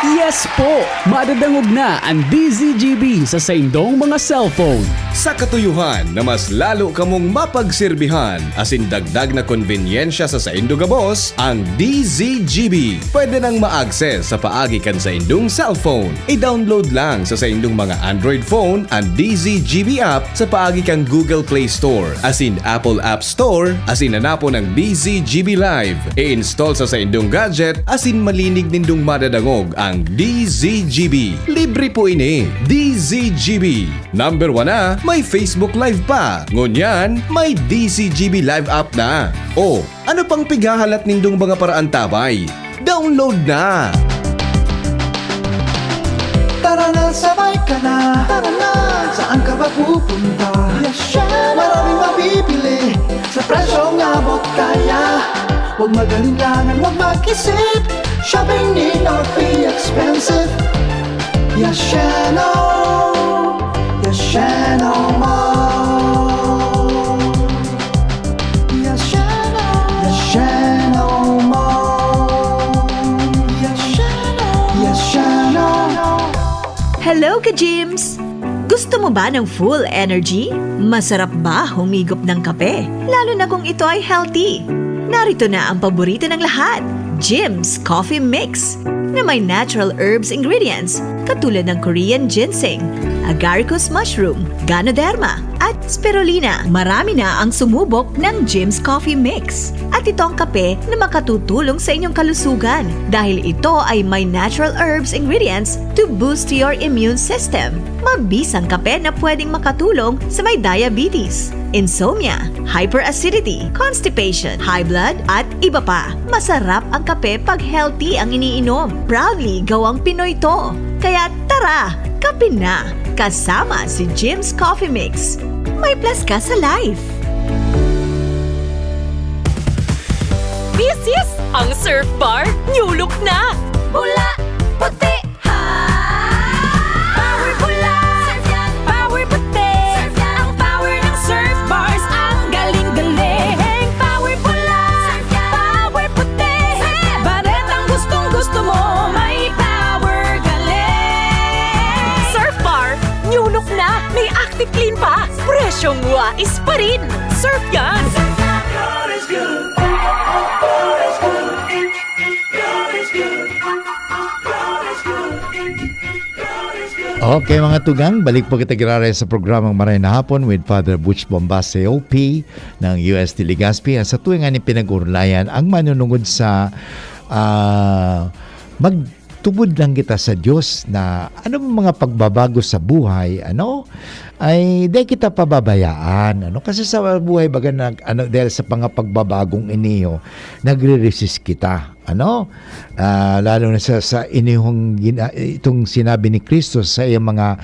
Yes po! Madadangog na ang DZGB sa saindong mga cellphone. Sa katuyuhan na mas lalo kamong mapagsilbihan asin dagdag na konbenyensya sa saindo gabos, ang DZGB pwede nang ma-access sa paagi kan sa indong cellphone. I-download lang sa saindong mga Android phone ang DZGB app sa paagi kang Google Play Store asin Apple App Store asin hanapo ng DZGB Live. I-install sa saindong gadget asin malinig nindong madadangog ang DZGB. Libre po ini. DZGB. Number 1 na, may Facebook Live pa. Ngunyan, may DZGB Live app na. O, ano pang pigahalat nindong mga paraan tabay? Download na! Tara na, sabay ka na. Tara na, saan ka ba pupunta? Maraming mabibili sa presyong abot kaya. Huwag magalinlangan, huwag mag-isip. Shopping need not be expensive. Yashano Mall. Yashano Mall. Yashano. Hello, ka-gyms! Gusto mo ba ng full energy? Masarap ba humigop ng kape? Lalo na kung ito ay healthy. Narito na ang paborito ng lahat, Jim's Coffee Mix, na may natural herbs ingredients katulad ng Korean ginseng, agaricus mushroom, ganoderma, at spirulina. Marami na ang sumubok ng Jim's Coffee Mix. At ito ang kape na makatutulong sa inyong kalusugan dahil ito ay may natural herbs ingredients to boost your immune system. Mabisang kape na pwedeng makatulong sa may diabetes, insomnia, hyperacidity, constipation, high blood, at iba pa. Masarap ang kape pag healthy ang iniinom. Proudly gawang Pinoy to. Kaya tara, kape na! Kasama si Jim's Coffee Mix. May plus ka sa life. This is ang Surf Bar New Look na! Bula, puti, ha! Power bula, power puti. Ang power ng Surf Bars, ang galing-galing. Power bula, power puti. Baretang gustong-gusto mo, may power galing. Surf Bar New Look na! May active clean pa! Presyong wais pa rin! Surf yan! God is good. God is good. God is good. God is good. God is good. Okay mga tugang, balik po kita girare sa programang Maray na Hapon with Father Butch Bombase OP ng UST Legazpi. Sa tuwing nga ni pinag-urlayan ang manunungod sa magtubod lang kita sa Diyos na ano mga pagbabago sa buhay, ay di kita pababayaan, kasi sa buhay baga dahil sa pagbabagong iniyo nagre-resist kita, lalo na sa inihong itong sinabi ni Kristo sa iyang mga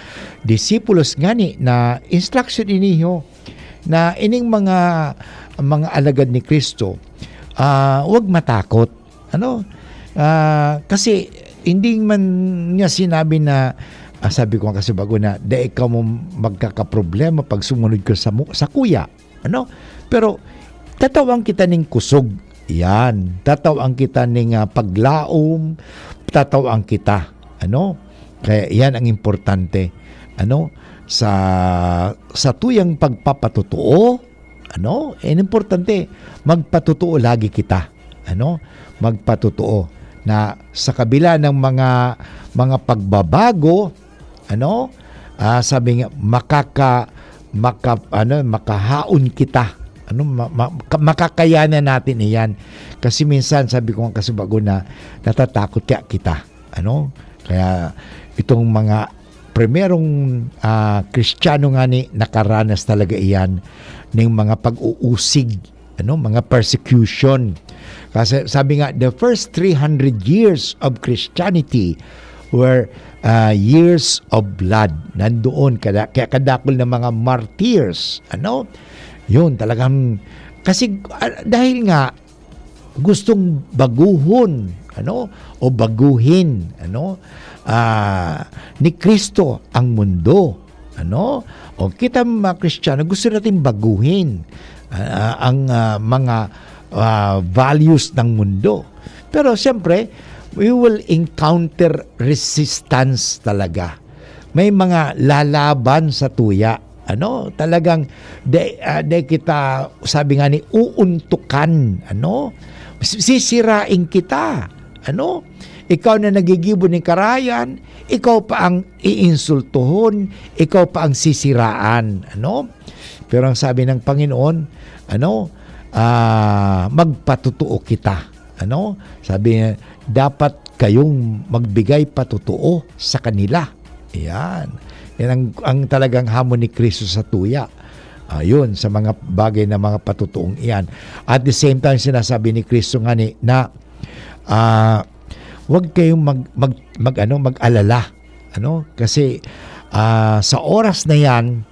disipulos ngani na instruction iniyo na ining mga alagad ni Kristo, huwag matakot, kasi hindi man niya sinabi na sabi ko nga kasi bago na, da ikaw mo magkakaproblema pag sumunod ka sa kuya. Ano? Pero, tatawang kita ning kusog. Yan. Tatawang kita ning paglaom. Tatawang kita. Ano? Kaya yan ang importante. Ano? Sa tuyang pagpapatotoo, ano? Importante, magpatotoo lagi kita. Ano? Magpatotoo na sa kabila ng mga pagbabago, ano? Sabi nga makahaon kita. Ano, makakayanan natin iyan. Kasi minsan sabi ko nga kasi bago na natatakot kaya kita. Ano? Kaya itong mga primerong Kristiyano nga ni nakaranas talaga iyan ng mga pag-uusig, ano, mga persecution. Kasi sabi nga the first 300 years of Christianity were years of blood. Nandoon kaya kadakol ng mga martyrs. Ano? Yun talagang kasi dahil nga gustong baguhon, ano, o baguhin, ano, ni Kristo ang mundo, ano, o kita mga Kristiyano gusto natin baguhin ang mga values ng mundo. Pero siyempre we will encounter resistance talaga. May mga lalaban sa tuya. Ano, talagang de kita, sabi nga ni, uuntukan, ano, sisirain kita, ano, ikaw na nagigibo ng karayan, ikaw pa ang iinsultuhon, ikaw pa ang sisiraan, ano. Pero ang sabi ng Panginoon, ano, magpatotoo kita, ano, sabi niya, dapat kayong magbigay patotoo sa kanila. Yan. Yan ang talagang hamon ni Kristo sa tuya. Yun, sa mga bagay na mga patutuong iyan. At the same time, sinasabi ni Kristo nga ni, na huwag kayong mag-alala. Ano? Kasi sa oras na yan,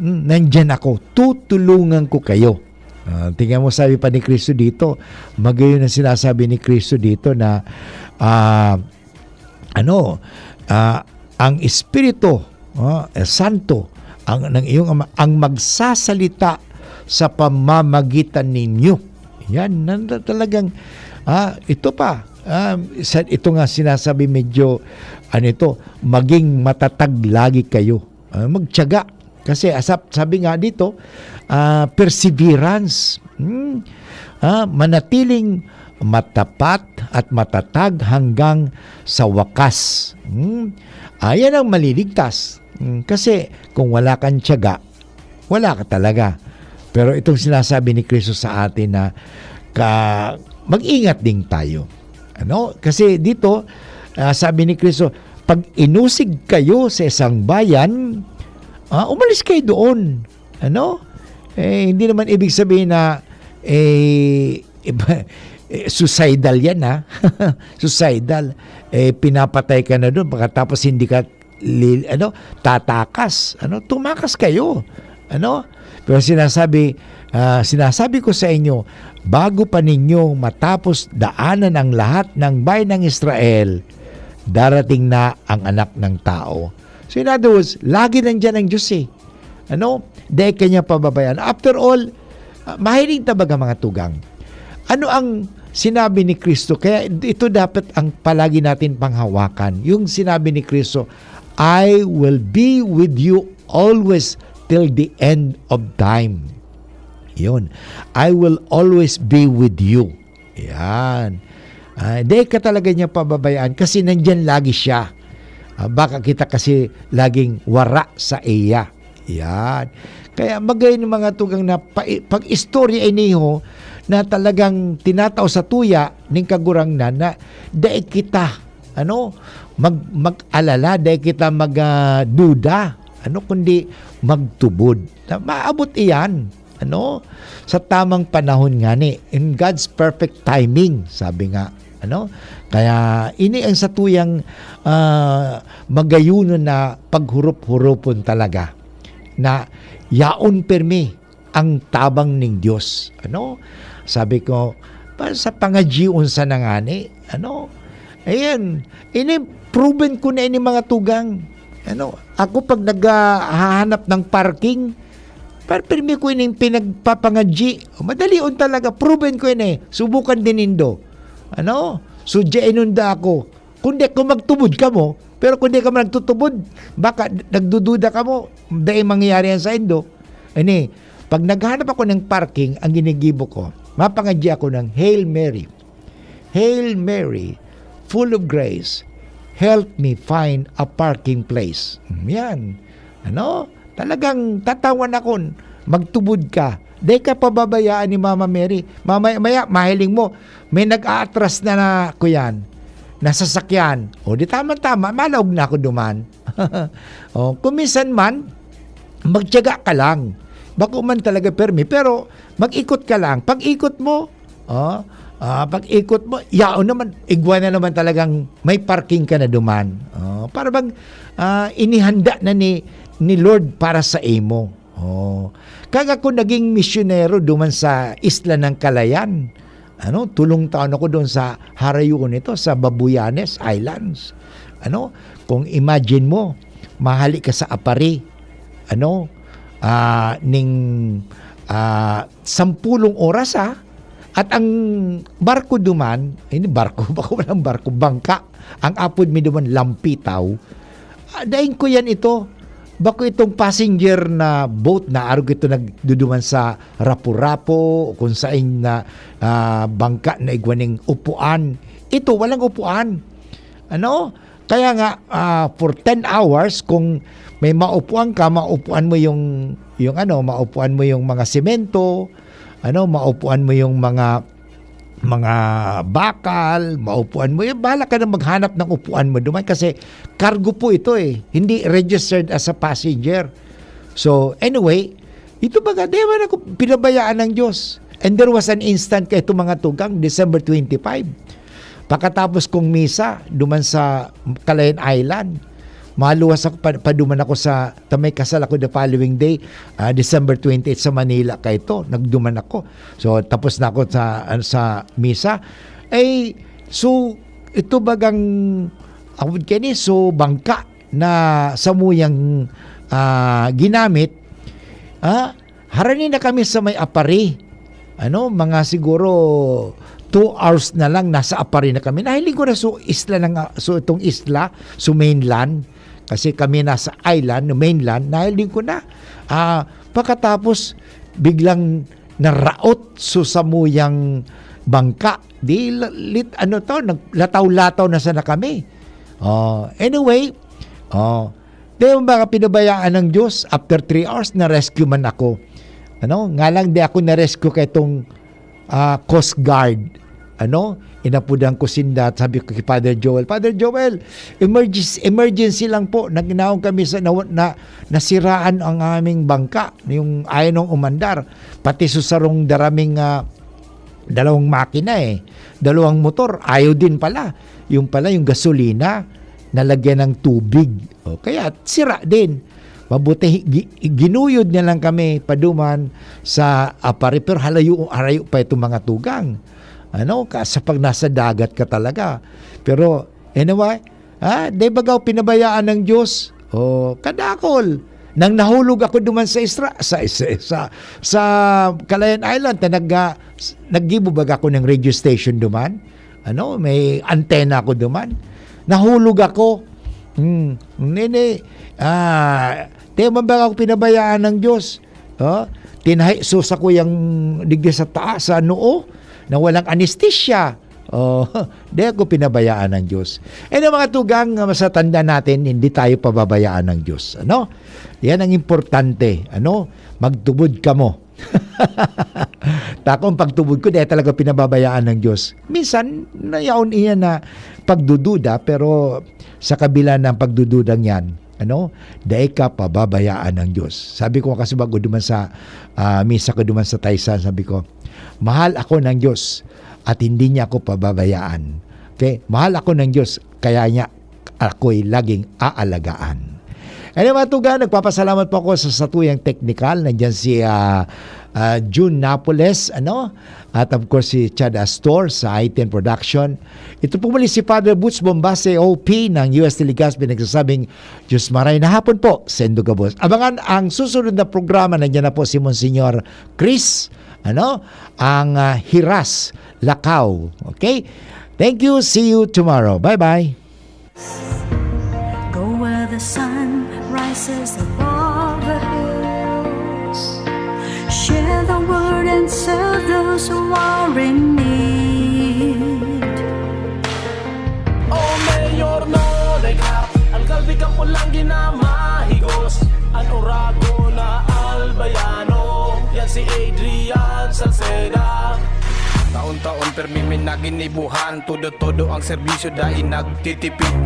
nandyan ako, tutulungan ko kayo. Tingnan mo, sabi pa ni Kristo dito, magayon ang sinasabi ni Kristo dito na ang Espiritu Santo ng iyong Ama ang magsasalita sa pamamagitan ninyo. Yan, talagang ito pa. Ito nga sinasabi medyo maging matatag lagi kayo. Magtiyaga. Kasi sabi nga dito, perseverance. Manatiling matapat at matatag hanggang sa wakas. Ayan ang maliligtas. Kasi kung wala kang tiyaga, wala ka talaga. Pero itong sinasabi ni Kristo sa atin na mag-ingat din tayo. Ano? Kasi dito, sabi ni Kristo, pag inusig kayo sa isang bayan, umalis kayo doon. Ano? Hindi naman ibig sabihin na suicidal yan, ha? Suicidal. Pinapatay ka na doon pagkatapos hindi ka tatakas. Tumakas kayo. Pero sinasabi ko sa inyo, bago pa ninyo matapos daanan ang lahat ng bayan ng Israel, darating na ang anak ng tao. So in other words, lagi nandyan ang Diyos eh. Dahil kanya pababayaan. After all, mahiling tabaga mga tugang. Ano ang sinabi ni Kristo? Kaya ito dapat ang palagi natin panghawakan. Yung sinabi ni Kristo, I will be with you always till the end of time. Yun. I will always be with you. Yan. Dahil ka talaga niya pababayaan kasi nandyan lagi siya. Baka kita kasi laging wara sa iya. Yan. Kaya magayon ng mga tugang na pag-istorya iniho na talagang tinataw sa tuya ng kagurang na dahil kita mag-alala, dahil kita magduda, kundi magtubod. Maabot iyan, sa tamang panahon nga ni, in God's perfect timing, sabi nga. Kaya ini ang sa tuyang magayunon na paghurup-hurupon talaga na yaon permi ang tabang ning Dios. Sabi ko, sa pangajiun sa nangani, ayan, ini proven ko na ini mga tugang. Ano, ako pag naghahanap ng parking, permi ko ini pinagpapangadji. Madali on talaga, proven ko ini. Subukan din indo. Ano? So, inunda ako. Kundi kung magtubod ka mo, pero kundi ka man nagtutubod, baka nagdududa ka mo, dahil mangyayari yan sa indo. Ini, pag naghanap ako ng parking, ang ginigibo ko, mapangadji ako ng Hail Mary. Hail Mary, full of grace, help me find a parking place. Yan. Ano? Talagang tatawan ako, magtubod ka. Di ka pababayaan ni Mama Mary. Maya, mahiling mo, may nag-aatras na ko yan, nasasakyan. O di tama-tama, malawag na ako duman. O, kuminsan man, magtiyaga ka lang. Bako man talaga permi, pero mag-ikot ka lang. Pag-ikot mo, pag-ikot mo, yao naman, igwa na naman talagang may parking ka na duman. Para bang inihanda na ni Lord para sa imo. Kaga ko naging misyonero duman sa Isla ng Calayan. Tulong taon ako doon sa Harayuon ito, sa Babuyanes Islands. Kung imagine mo, mahali ka sa Apari. Ning 10 oras at ang barko duman, hindi barko, bako walang barko, bangka. Ang apod mi duman lampitaw. Daing ko yan ito. Bako itong passenger na boat na arog ito nagduduman sa Rapu-Rapu kung saan na bangka na igwaning upuan. Ito walang upuan. Kaya nga for 10 hours kung may maupuan ka, maupuan mo maupuan mo yung mga semento, maupuan mo yung mga bakal, maupuan mo. Bahala ka na maghanap ng upuan mo duman kasi cargo po ito hindi registered as a passenger. So anyway, ito baga, di ba na pinabayaan ng Diyos. And there was an instant kay itong mga tugang, December 25. Pagkatapos kong misa, duman sa Calayan Island, maluwas ako, paduman ako sa tamay kasal ako the following day, December 28 sa Manila kayto, nagduman ako. So tapos na ako sa misa. So ito bagang awod kani so bangka na samuyang ginamit. Harani na kami sa may Apari. Mga siguro 2 hours na lang nasa Apari na kami. Nahiling ko na itong isla, mainland. Kasi kami nasa island, mainland, nahiling ko na. Pagkatapos, biglang naraot samuyang bangka. Lataw-lataw na sana kami. Anyway, yung mga pinabayaan ng Diyos, after 3 hours, na-rescue man ako. Nga lang di ako na-rescue kay itong Coast Guard. Inapudan ko sinda, sabi ko kay Father Joel, emergency lang po. Naginaon kami sa nasiraan ang aming bangka, yung ayaw nung umandar. Pati susarong daraming dalawang makina dalawang motor, ayaw din pala. Yung gasolina, nalagyan ng tubig. Kaya sira din. Mabuti, ginuyod niya lang kami paduman sa Apari, pero halayo pa itong mga tugang. Sa pag nasa dagat ka talaga. Pero, anyway, di ba pinabayaan ng Diyos? Kadakol. Nang nahulog ako duman sa Calayan Island, naggibubag ako ng radio station duman. May antena ako duman. Nahulog ako. Di ba ako pinabayaan ng Diyos? Tinahisos ako yung digdi sa taas, sa noo, na walang anesthesia. Di ako pinabayaan ng Diyos. Mga tugang sa tanda natin, hindi tayo pababayaan ng Diyos. Yan ang importante. Magtubod ka mo. Takong pagtubod ko, dahil talaga pinababayaan ng Diyos. Minsan, nayaon iyan na pagdududa, pero sa kabila ng pagdududang yan, dahil ka pababayaan ng Diyos. Sabi ko kasi bago duman sa misa ko duman sa Taysan, sabi ko, mahal ako ng Diyos at hindi niya ako pababayaan. Okay? Mahal ako ng Diyos, kaya niya ako'y laging aalagaan. Anyway, mga tuga, nagpapasalamat po ako sa satuyang technical. Nandiyan si June Napoles, at of course si Chad Astor sa I-10 Production. Ito po muli si Father Boots Bombase, OP ng UST Legazpi, nagsasabing Diyos maray na hapon po sa Indugabos. Abangan ang susunod na programa. Nandiyan na po si Monsignor Chris, ang Hiras Lacau. Okay? Thank you. See you tomorrow. Bye-bye. Go where the sun rises above the hills. Share the word and serve those who are in need. Oh, Mayor no, dekap ang kalbi ka po lang ginamahigos. Ang orago na albayano, yan si Adrian Salceda. Taon-taon permimin na ginibuhan, todo-todo ang serbisyo dahil nagtitipid.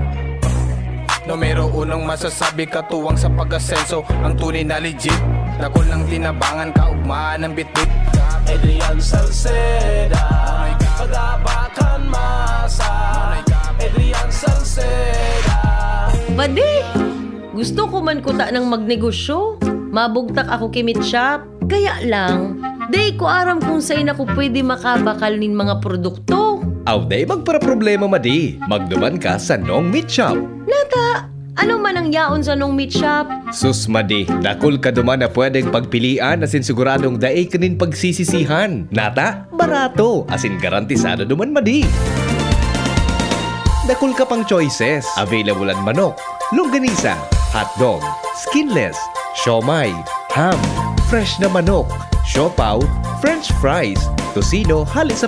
Numero unang masasabi katuwang sa pag-asenso, ang tunay na legit. Dakol ng tinabangan, kaugmaan ng bitbit. Adrian Salceda, pag-abakan masa. Adrian Salceda. Badi, gusto ko man kuta ng magnegosyo. Mabugtak ako kimit shop. Kaya lang, day ko aram kung saan ako pwede makabakal nin mga produkto. Aw day magpara problema madi. Magduman ka sa Nong Meat Shop. Nata, ano man ang yaon sa nung meat shop? Sus madi, dakol ka duman na pwedeng pagpilian asin siguradong daay kanin pagsisisihan. Nata, barato asin garantisado duman madi. Dakol ka pang choices. Available ang manok, longganisa, hotdog, skinless, siomay, ham, fresh na manok, siopaw, french fries, tocino, halit sa